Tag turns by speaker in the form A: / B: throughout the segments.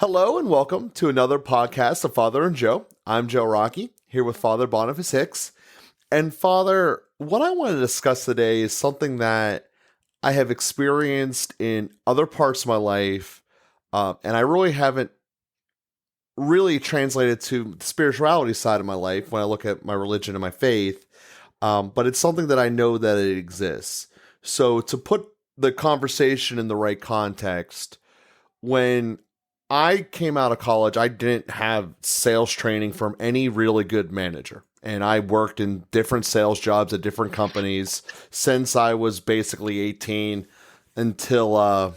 A: Hello and welcome to another podcast of Father and Joe. I'm Joe Rocky, here with Father Boniface Hicks. And Father, what I want to discuss today is something that I have experienced in other parts of my life, and I really haven't really translated to the spirituality side of my life when I look at my religion and my faith. But it's something that I know that it exists. So to put the conversation in the right context, when I came out of college, I didn't have sales training from any really good manager. And I worked in different sales jobs at different companies since I was basically 18 until,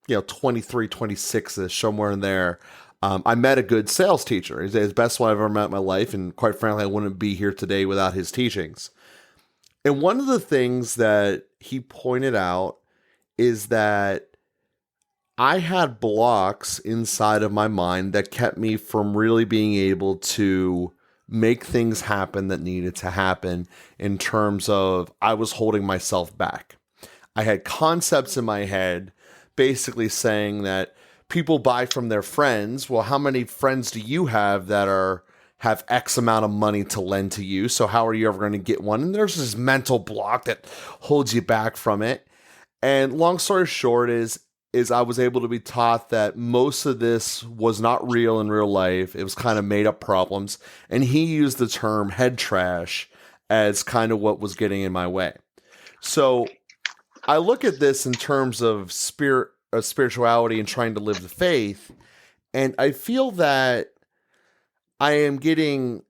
A: 23, 26-ish, somewhere in there. I met a good sales teacher. He's the best one I've ever met in my life. And quite frankly, I wouldn't be here today without his teachings. And one of the things that he pointed out is that I had blocks inside of my mind that kept me from really being able to make things happen that needed to happen in terms of I was holding myself back. I had concepts in my head basically saying that people buy from their friends. Well, how many friends do you have that have X amount of money to lend to you? So how are you ever going to get one? And there's this mental block that holds you back from it. And long story short is I was able to be taught that most of this was not real in real life. It was kind of made up problems. And he used the term head trash as kind of what was getting in my way. So I look at this in terms of spirituality and trying to live the faith. And I feel that I am getting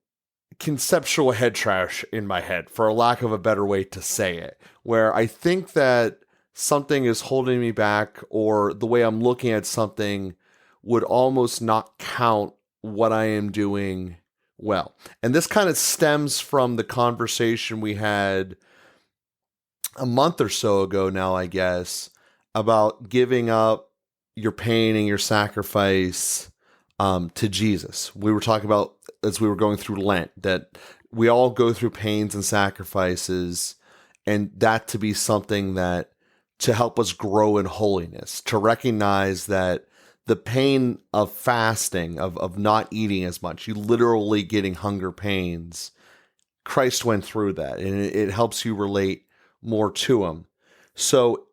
A: conceptual head trash in my head, for a lack of a better way to say it, where I think that something is holding me back, or the way I'm looking at something would almost not count what I am doing well. And this kind of stems from the conversation we had a month or so ago now, I guess, about giving up your pain and your sacrifice to Jesus. We were talking about, as we were going through Lent, that we all go through pains and sacrifices, and that to be something that to help us grow in holiness, to recognize that the pain of fasting, of not eating as much, you literally getting hunger pains, Christ went through that, and it helps you relate more to him. So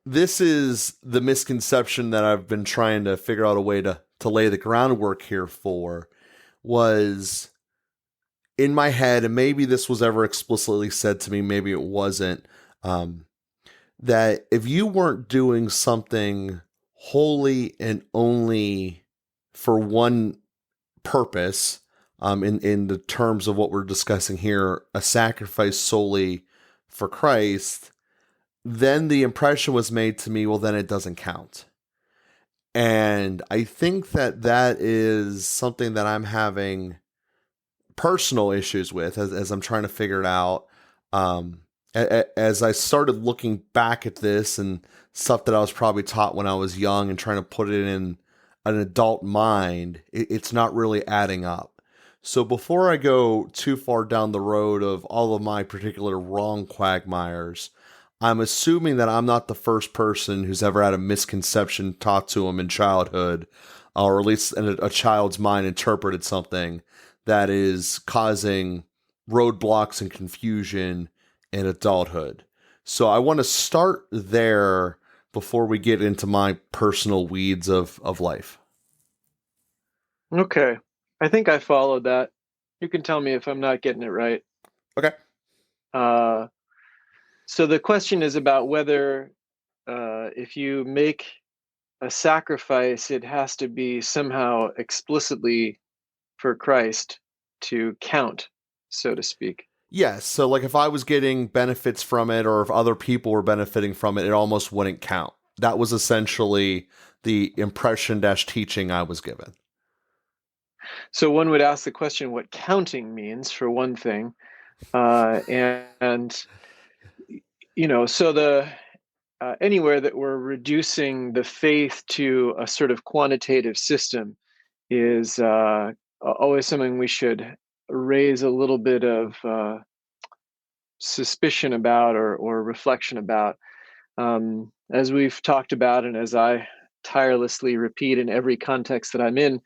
A: this is the misconception that I've been trying to figure out a way to lay the groundwork here for, was in my head, and maybe this was ever explicitly said to me, maybe it wasn't, that if you weren't doing something wholly and only for one purpose, in the terms of what we're discussing here, a sacrifice solely for Christ, then the impression was made to me, well, then it doesn't count. And I think that that is something that I'm having personal issues with as I'm trying to figure it out. As I started looking back at this and stuff that I was probably taught when I was young and trying to put it in an adult mind, it's not really adding up. So before I go too far down the road of all of my particular wrong quagmires, I'm assuming that I'm not the first person who's ever had a misconception taught to him in childhood, or at least a child's mind interpreted something that is causing roadblocks and confusion in adulthood. So I want to start there before we get into my personal weeds of life.
B: Okay. I think I followed that. You can tell me if I'm not getting it right.
A: Okay.
B: So the question is about whether if you make a sacrifice, it has to be somehow explicitly for Christ to count, so to speak.
A: Yes. So like if I was getting benefits from it, or if other people were benefiting from it, it almost wouldn't count. That was essentially the impression dash teaching I was given.
B: So one would ask the question what counting means, for one thing. And so the anywhere that we're reducing the faith to a sort of quantitative system is always something we should raise a little bit of suspicion about, or reflection about. As we've talked about, and as I tirelessly repeat in every context that I'm in.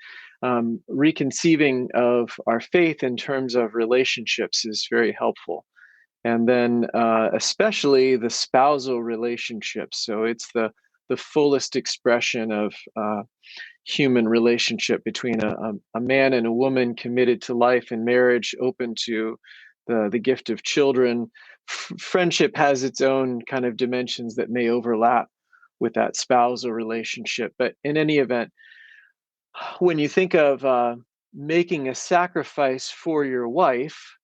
B: Reconceiving of our faith in terms of relationships is very helpful. And then especially the spousal relationships. So it's the fullest expression of human relationship between a man and a woman committed to life and marriage, open to the gift of children. Friendship has its own kind of dimensions that may overlap with that spousal relationship. But in any event, when you think of making a sacrifice for your wife,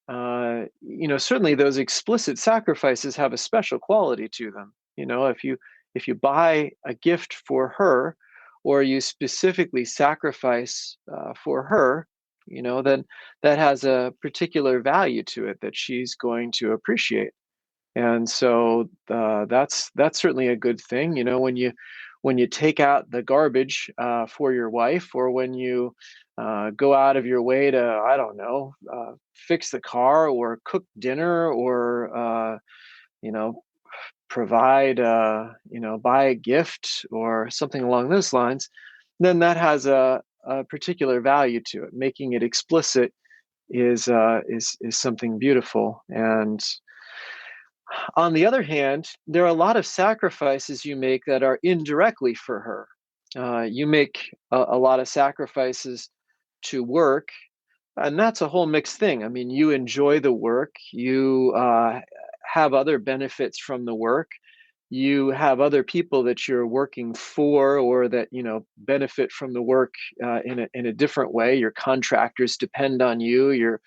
B: certainly those explicit sacrifices have a special quality to them. If you buy a gift for her, or you specifically sacrifice for her, then that has a particular value to it that she's going to appreciate. And so that's certainly a good thing. When you take out the garbage for your wife, or when you go out of your way to, I don't know, fix the car or cook dinner, or you know provide buy a gift or something along those lines, then that has a particular value to it. Making it explicit is something beautiful. And on the other hand, there are a lot of sacrifices you make that are indirectly for her. You make a lot of sacrifices to work, and that's a whole mixed thing. I mean, you enjoy the work, you have other benefits from the work, you have other people that you're working for, or that benefit from the work in a different way. Your contractors depend on you, your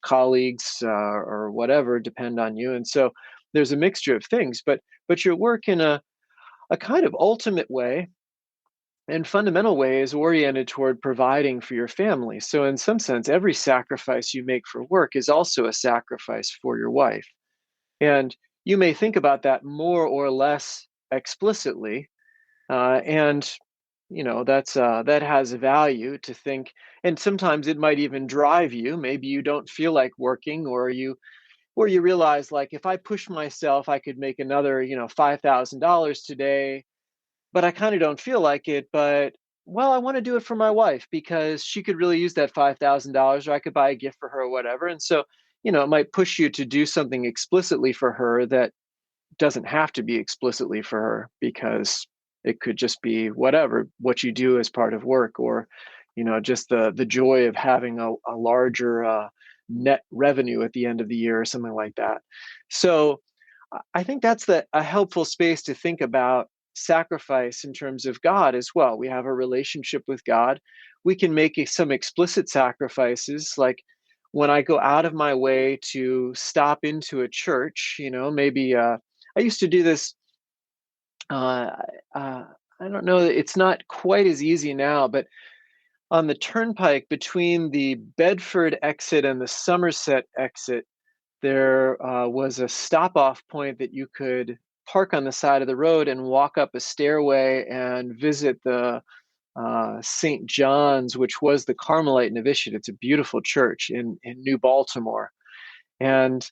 B: colleagues or whatever depend on you, and so there's a mixture of things. But your work in a kind of ultimate way and fundamental way is oriented toward providing for your family. So in some sense, every sacrifice you make for work is also a sacrifice for your wife. And you may think about that more or less explicitly, and that has value to think. And sometimes it might even drive you. Maybe you don't feel like working, or you realize, like, if I push myself, I could make another $5,000 today, but I kind of don't feel like it. But well, I want to do it for my wife because she could really use that $5,000, or I could buy a gift for her or whatever. And so it might push you to do something explicitly for her that doesn't have to be explicitly for her, because it could just be what you do as part of work, or just the joy of having a larger net revenue at the end of the year, or something like that. So I think that's a helpful space to think about sacrifice in terms of God as well. We have a relationship with God. We can make some explicit sacrifices, like when I go out of my way to stop into a church. Maybe I used to do this. Uh, I don't know. It's not quite as easy now, but on the turnpike between the Bedford exit and the Somerset exit, there was a stop off point that you could park on the side of the road and walk up a stairway and visit the St. John's, which was the Carmelite novitiate. It's a beautiful church in New Baltimore. And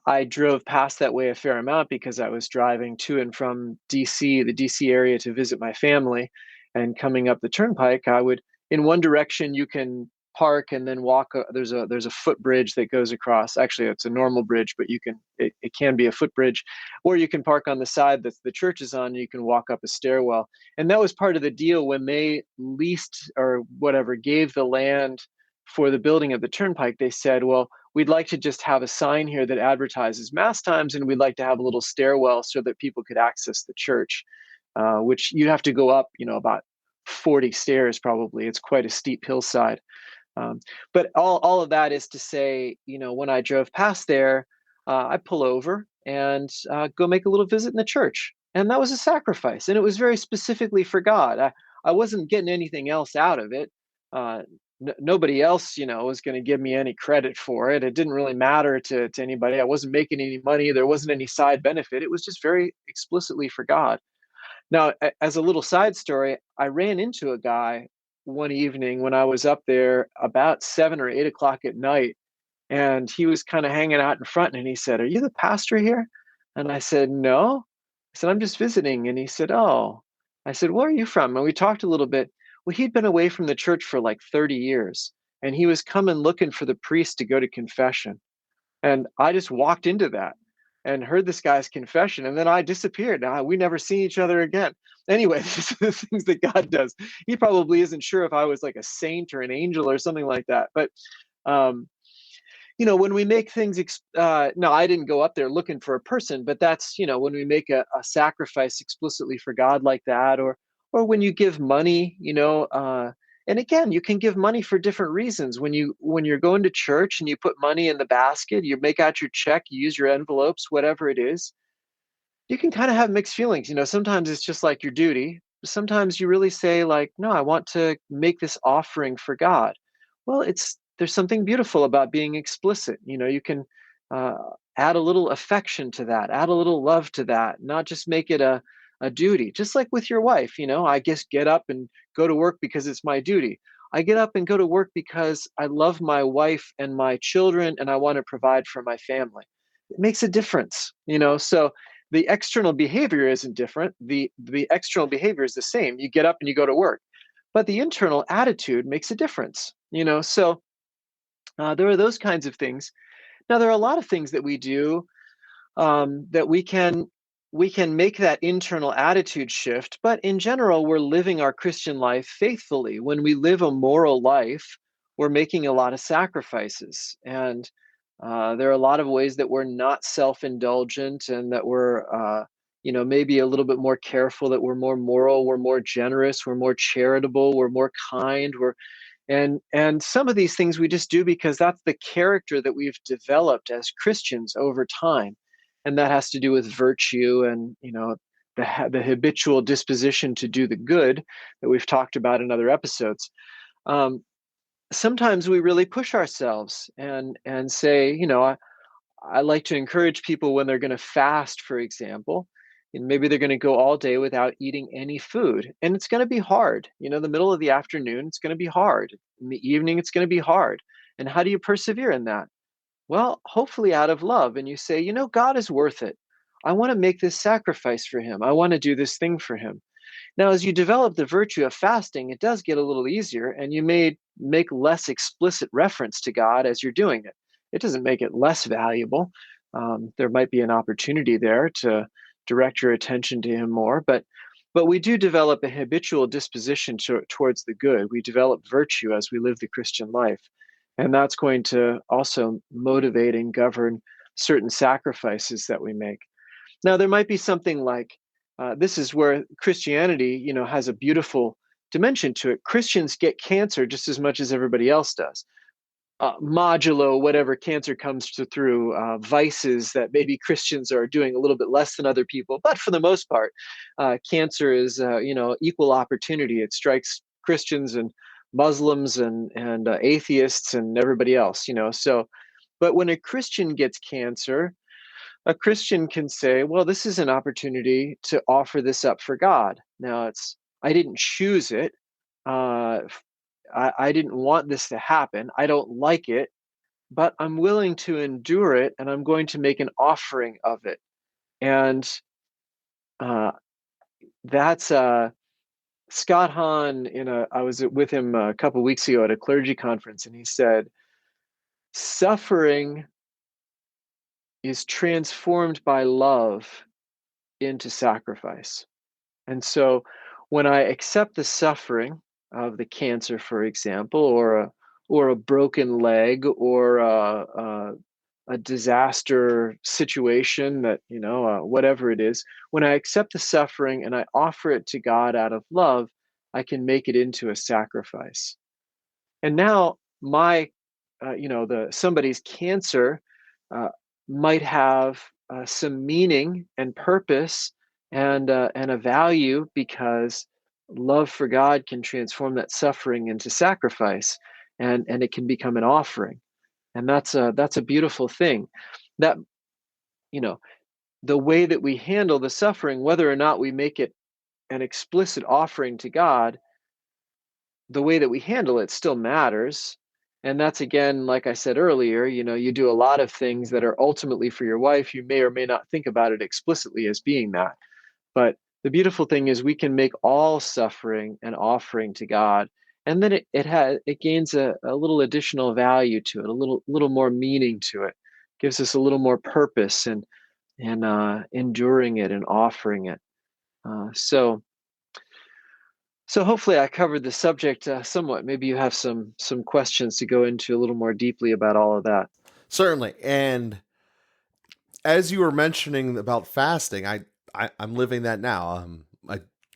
B: I drove past that way a fair amount because I was driving to and from DC, the DC area, to visit my family. And coming up the turnpike, I would, in one direction, you can park and then walk. There's a footbridge that goes across. Actually, it's a normal bridge, but it can be a footbridge, or you can park on the side that the church is on, and you can walk up a stairwell. And that was part of the deal when they leased, or whatever, gave the land for the building of the turnpike. They said, well, we'd like to just have a sign here that advertises mass times, and we'd like to have a little stairwell so that people could access the church, which you have to go up, about 40 stairs probably. It's quite a steep hillside. But all of that is to say, when I drove past there, I pull over and go make a little visit in the church. And that was a sacrifice. And it was very specifically for God. I wasn't getting anything else out of it. Nobody else, was going to give me any credit for it. It didn't really matter to anybody. I wasn't making any money. There wasn't any side benefit. It was just very explicitly for God. Now, as a little side story, I ran into a guy one evening when I was up there about 7 or 8 o'clock at night, and he was kind of hanging out in front, and he said, "Are you the pastor here?" And I said, "No." I said, "I'm just visiting." And he said, "Oh." I said, "Where are you from?" And we talked a little bit. Well, he'd been away from the church for like 30 years, and he was coming looking for the priest to go to confession. And I just walked into that and heard this guy's confession, and then I disappeared. Now we never seen each other again. Anyway, these are the things that God does. He probably isn't sure if I was like a saint or an angel or something like that. But um, when we make things, no, I didn't go up there looking for a person, but that's, when we make a sacrifice explicitly for God like that, or when you give money, and again, you can give money for different reasons. When you're going to church and you put money in the basket, you make out your check, you use your envelopes, whatever it is, you can kind of have mixed feelings. Sometimes it's just like your duty. Sometimes you really say like, no, I want to make this offering for God. Well, there's something beautiful about being explicit. You can uh, add a little affection to that, add a little love to that, not just make it a duty. Just like with your wife, I guess get up and go to work because it's my duty. I get up and go to work because I love my wife and my children and I want to provide for my family. It makes a difference. So the external behavior isn't different. The external behavior is the same. You get up and you go to work, but the internal attitude makes a difference. So there are those kinds of things. Now there are a lot of things that we do that we can make that internal attitude shift. But in general, we're living our Christian life faithfully. When we live a moral life, we're making a lot of sacrifices, and there are a lot of ways that we're not self-indulgent, and that we're maybe a little bit more careful, that we're more moral, we're more generous, we're more charitable, we're more kind, and some of these things we just do because that's the character that we've developed as Christians over time. And that has to do with virtue and, the habitual disposition to do the good that we've talked about in other episodes. Um, Sometimes we really push ourselves and say, I like to encourage people when they're going to fast, for example, and maybe they're going to go all day without eating any food. And it's going to be hard. The middle of the afternoon, it's going to be hard. In the evening, it's going to be hard. And how do you persevere in that? Well, hopefully out of love. And you say, God is worth it. I want to make this sacrifice for him. I want to do this thing for him. Now, as you develop the virtue of fasting, it does get a little easier, and you may make less explicit reference to God as you're doing it. It doesn't make it less valuable. There might be an opportunity there to direct your attention to Him more, but we do develop a habitual disposition towards the good. We develop virtue as we live the Christian life, and that's going to also motivate and govern certain sacrifices that we make. Now, there might be something like this is where Christianity, has a beautiful dimension to it. Christians get cancer just as much as everybody else does. Modulo whatever cancer comes through vices that maybe Christians are doing a little bit less than other people, but for the most part, cancer is equal opportunity. It strikes Christians and Muslims and atheists and everybody else. So, but when a Christian gets cancer, a Christian can say, well, this is an opportunity to offer this up for God. Now, I didn't choose it. Uh, I didn't want this to happen. I don't like it, but I'm willing to endure it, and I'm going to make an offering of it. And uh, that's Scott Hahn. I was with him a couple of weeks ago at a clergy conference, and he said, suffering is transformed by love into sacrifice. And so when I accept the suffering of the cancer, for example, or a broken leg, or a disaster situation that, whatever it is, when I accept the suffering and I offer it to God out of love, I can make it into a sacrifice. And now my, the somebody's cancer uh, might have some meaning and purpose and a value, because love for God can transform that suffering into sacrifice, and it can become an offering, and that's a beautiful thing. That you know the way that we handle the suffering, whether or not we make it an explicit offering to God, the way that we handle it still matters. And that's, again, like I said earlier, you do a lot of things that are ultimately for your wife. You may or may not think about it explicitly as being that, but the beautiful thing is we can make all suffering an offering to God. And then it gains a little additional value to it, a little more meaning to it, gives us a little more purpose and enduring it and offering it. So hopefully I covered the subject somewhat. Maybe you have some questions to go into a little more deeply about all of that.
A: Certainly. And as you were mentioning about fasting, I'm living that now.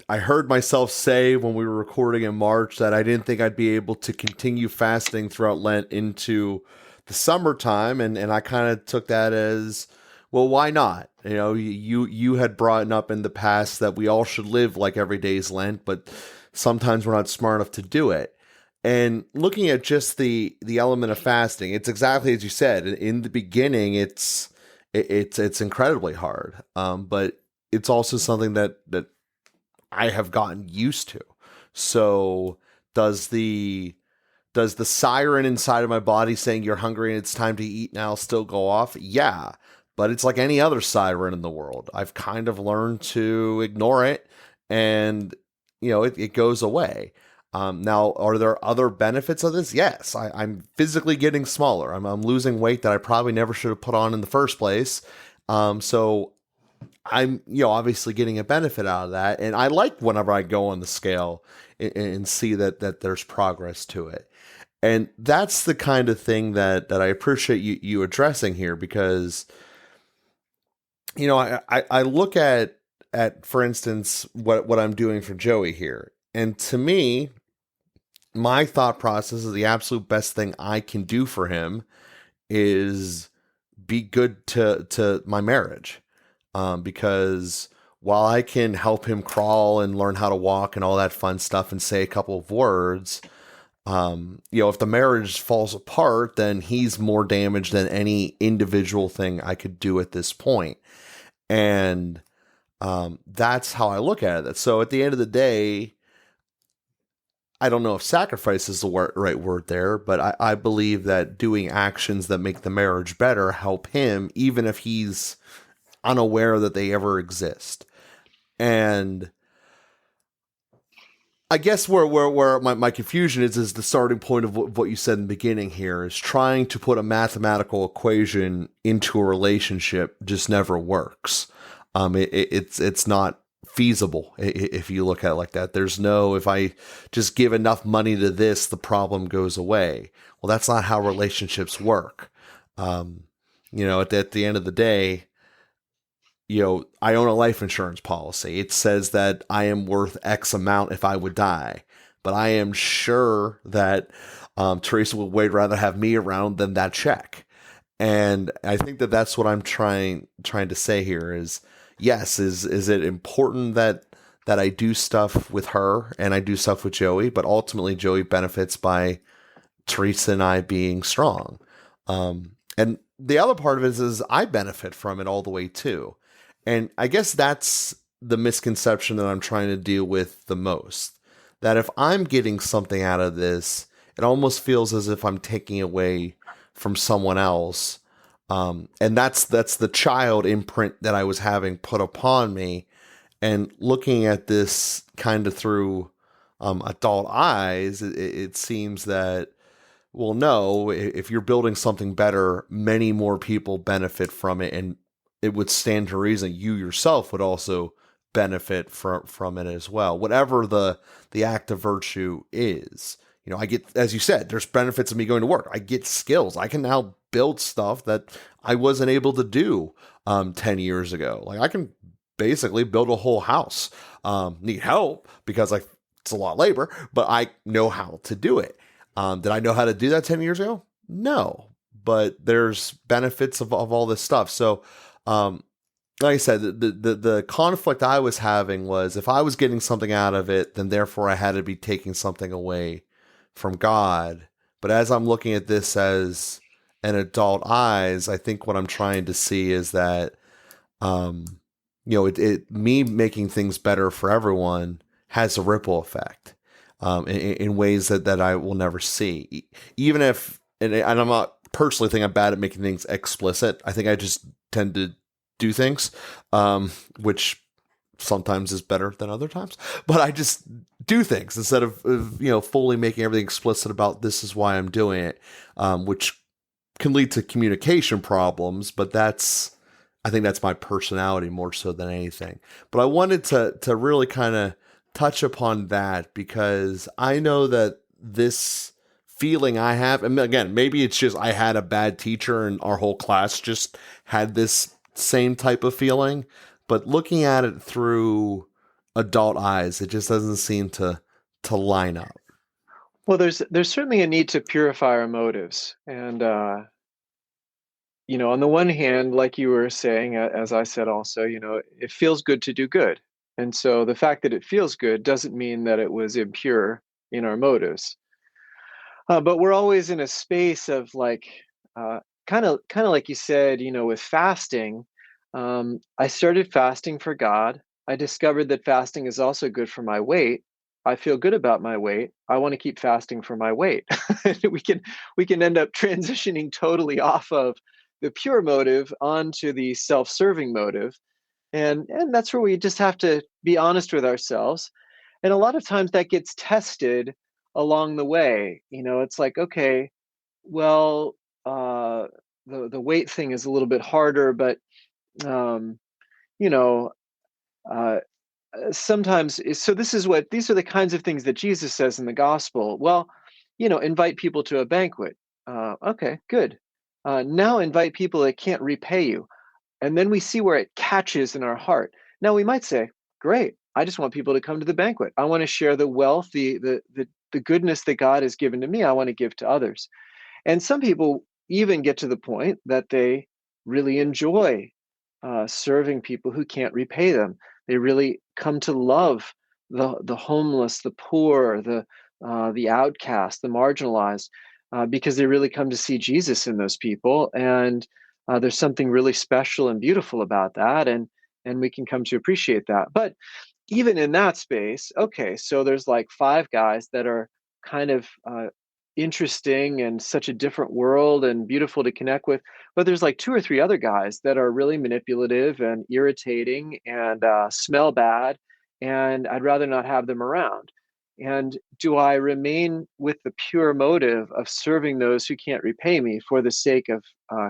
A: I heard myself say when we were recording in March that I didn't think I'd be able to continue fasting throughout Lent into the summertime, and I kind of took that as, well, why not? You know, you had brought up in the past that we all should live like every day's Lent, but sometimes we're not smart enough to do it. And looking at just the element of fasting, it's exactly as you said. In the beginning, it's incredibly hard, but it's also something that I have gotten used to. So does the siren inside of my body saying you're hungry and it's time to eat now still go off? Yeah, but it's like any other siren in the world. I've kind of learned to ignore it, and it goes away. Now, are there other benefits of this? Yes, I'm physically getting smaller. I'm losing weight that I probably never should have put on in the first place. So I'm, obviously getting a benefit out of that. And I like whenever I go on the scale and see that there's progress to it. And that's the kind of thing that I appreciate you addressing here, because, I look at, for instance, what I'm doing for Joey here. And to me, my thought process is the absolute best thing I can do for him is be good to my marriage. Because while I can help him crawl and learn how to walk and all that fun stuff and say a couple of words, if the marriage falls apart, then he's more damaged than any individual thing I could do at this point. And that's how I look at it. So at the end of the day, I don't know if sacrifice is the right word there, but I believe that doing actions that make the marriage better help him, even if he's unaware that they ever exist. And I guess where my confusion is the starting point of what you said in the beginning here is trying to put a mathematical equation into a relationship just never works. It's not feasible if you look at it like that. There's no, if I just give enough money to this, the problem goes away. Well, that's not how relationships work. At the end of the day, I own a life insurance policy. It says that I am worth X amount if I would die, but I am sure that Teresa would way rather have me around than that check. And I think that that's what I'm trying to say here is, yes, is it important that I do stuff with her and I do stuff with Joey, but ultimately Joey benefits by Teresa and I being strong. And the other part of it is I benefit from it all the way too. And I guess that's the misconception that I'm trying to deal with the most. That if I'm getting something out of this, it almost feels as if I'm taking away from someone else. And that's the child imprint that I was having put upon me. And looking at this kind of through adult eyes, it seems that, well, no, if you're building something better, many more people benefit from it, and it would stand to reason you yourself would also benefit from it as well. Whatever the act of virtue is, I get, as you said, there's benefits of me going to work. I get skills. I can now build stuff that I wasn't able to do 10 years ago. Like I can basically build a whole house. Need help because it's a lot of labor, but I know how to do it. Did I know how to do that 10 years ago? No, but there's benefits of all this stuff. So, like I said, the conflict I was having was if I was getting something out of it, then therefore I had to be taking something away from God. But as I'm looking at this as an adult eyes, I think what I'm trying to see is that, me making things better for everyone has a ripple effect, in ways that I will never see. Even if, and I'm not personally think I'm bad at making things explicit. I think I just tend to do things, which sometimes is better than other times, but I just do things instead of fully making everything explicit about this is why I'm doing it, which can lead to communication problems. But I think that's my personality more so than anything. But I wanted to really kind of touch upon that because I know that this feeling I have, and again, maybe it's just I had a bad teacher and our whole class just had this same type of feeling. But looking at it through adult eyes, it just doesn't seem to line up.
B: Well, there's certainly a need to purify our motives, and on the one hand, like you were saying, as I said also, it feels good to do good, and so the fact that it feels good doesn't mean that it was impure in our motives. But we're always in a space of like, kind of like you said, with fasting. I started fasting for God. I discovered that fasting is also good for my weight. I feel good about my weight. I want to keep fasting for my weight. We can end up transitioning totally off of the pure motive onto the self-serving motive, and that's where we just have to be honest with ourselves. And a lot of times that gets tested along the way. It's like, okay, well, the weight thing is a little bit harder, but um, you know, uh, sometimes. So these are the kinds of things that Jesus says in the gospel. Well, invite people to a banquet. Okay, good. Now invite people that can't repay you, and then we see where it catches in our heart. Now we might say, great, I just want people to come to the banquet. I want to share the wealth, the goodness that God has given to me. I want to give to others. And some people even get to the point that they really enjoy serving people who can't repay them. They really come to love the homeless, the poor, the outcast, the marginalized, because they really come to see Jesus in those people. And there's something really special and beautiful about that, and we can come to appreciate that. But even in that space, okay, so there's like five guys that are kind of interesting and such a different world and beautiful to connect with. But there's like two or three other guys that are really manipulative and irritating and smell bad. And I'd rather not have them around. And do I remain with the pure motive of serving those who can't repay me for the sake of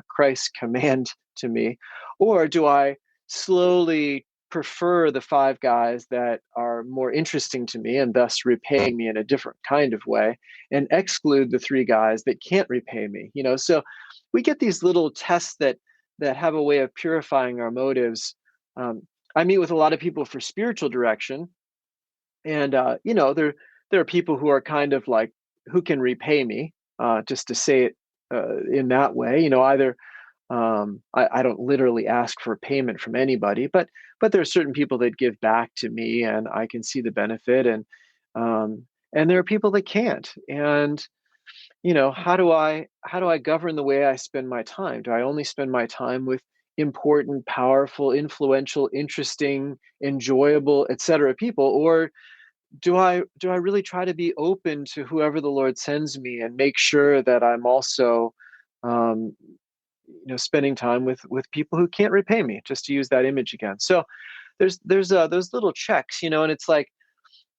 B: Christ's command to me? Or do I slowly prefer the five guys that are more interesting to me and thus repaying me in a different kind of way, and exclude the three guys that can't repay me? So we get these little tests that have a way of purifying our motives. um, I meet with a lot of people for spiritual direction, and there are people who are kind of like, who can repay me, just to say it in that way. Either I don't literally ask for payment from anybody, but there are certain people that give back to me, and I can see the benefit, and there are people that can't. And how do I govern the way I spend my time? Do I only spend my time with important, powerful, influential, interesting, enjoyable, etc. people, or do I really try to be open to whoever the Lord sends me, and make sure that I'm also um, spending time with people who can't repay me, just to use that image again. So there's those little checks, and it's like,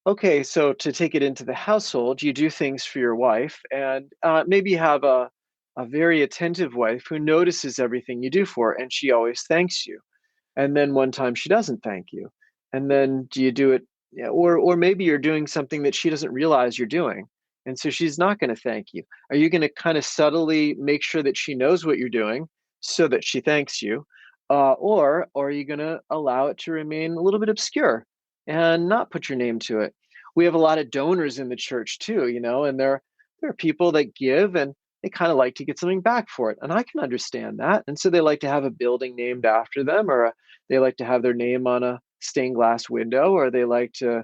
B: okay, so to take it into the household, you do things for your wife, and maybe you have a very attentive wife who notices everything you do for her, and she always thanks you. And then one time she doesn't thank you, and then do you do it? Yeah, or maybe you're doing something that she doesn't realize you're doing, and so she's not going to thank you. Are you going to kind of subtly make sure that she knows what you're doing so that she thanks you, or are you going to allow it to remain a little bit obscure and not put your name to it? We have a lot of donors in the church too, and there are people that give, and they kind of like to get something back for it, and I can understand that. And so they like to have a building named after them, or they like to have their name on a stained glass window, or they like to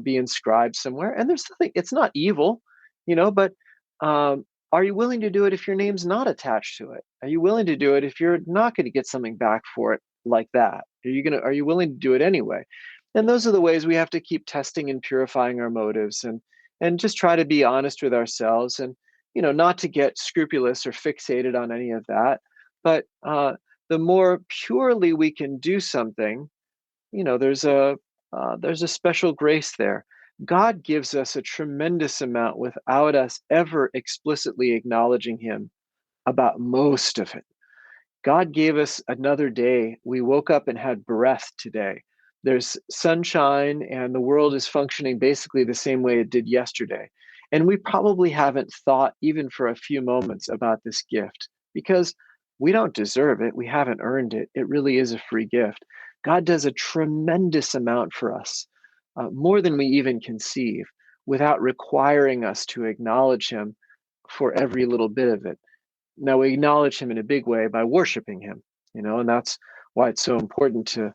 B: be inscribed somewhere. And there's something, it's not evil, but are you willing to do it if your name's not attached to it? Are you willing to do it if you're not going to get something back for it like that? Are you willing to do it anyway? And those are the ways we have to keep testing and purifying our motives, and just try to be honest with ourselves, and not to get scrupulous or fixated on any of that. But the more purely we can do something, there's a special grace there. God gives us a tremendous amount without us ever explicitly acknowledging him about most of it. God gave us another day. We woke up and had breath today. There's sunshine, and the world is functioning basically the same way it did yesterday. And we probably haven't thought, even for a few moments, about this gift because we don't deserve it. We haven't earned it. It really is a free gift. God does a tremendous amount for us, more than we even conceive, without requiring us to acknowledge him for every little bit of it. Now we acknowledge him in a big way by worshiping him, and that's why it's so important to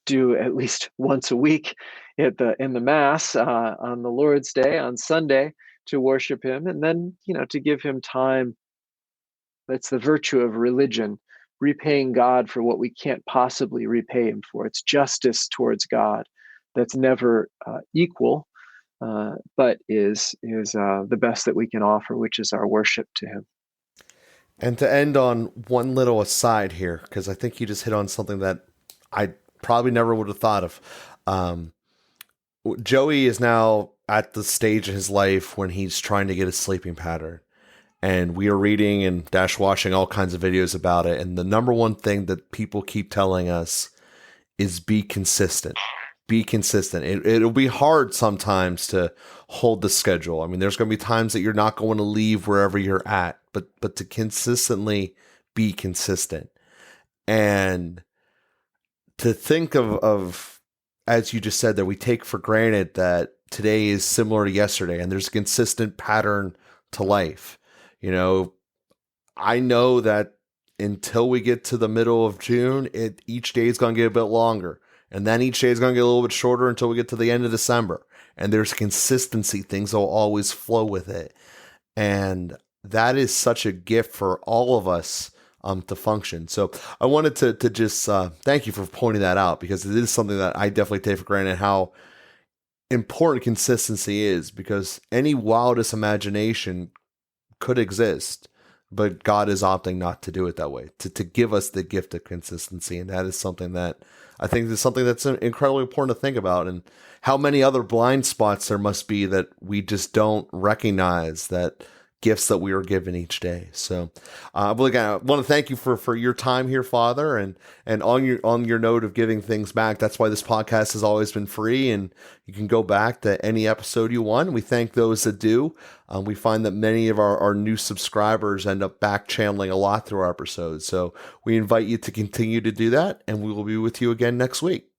B: do at least once a week in the mass, on the Lord's Day, on Sunday, to worship him, and then to give him time. That's the virtue of religion, repaying God for what we can't possibly repay him for. It's justice towards God that's never equal, but is the best that we can offer, which is our worship to him.
A: And to end on one little aside here, because I think you just hit on something that I probably never would have thought of. Joey is now at the stage in his life when he's trying to get a sleeping pattern. And we are reading and dash watching all kinds of videos about it. And the number one thing that people keep telling us is be consistent. Be consistent. It'll be hard sometimes to hold the schedule. I mean, there's going to be times that you're not going to leave wherever you're at, but to consistently be consistent. And to think of, as you just said, that we take for granted that today is similar to yesterday and there's a consistent pattern to life. I know that until we get to the middle of June, each day is going to get a bit longer. And then each day is going to get a little bit shorter until we get to the end of December. And there's consistency. Things will always flow with it. And that is such a gift for all of us to function. So I wanted to just thank you for pointing that out, because it is something that I definitely take for granted how important consistency is, because any wildest imagination could exist, but God is opting not to do it that way, to give us the gift of consistency. And that is something that I think is something that's incredibly important to think about, and how many other blind spots there must be that we just don't recognize, that gifts that we are given each day. So again, I want to thank you for your time here, Father, and on your note of giving things back. That's why this podcast has always been free, and you can go back to any episode you want. We thank those that do. We find that many of our new subscribers end up back channeling a lot through our episodes. So we invite you to continue to do that, and we will be with you again next week.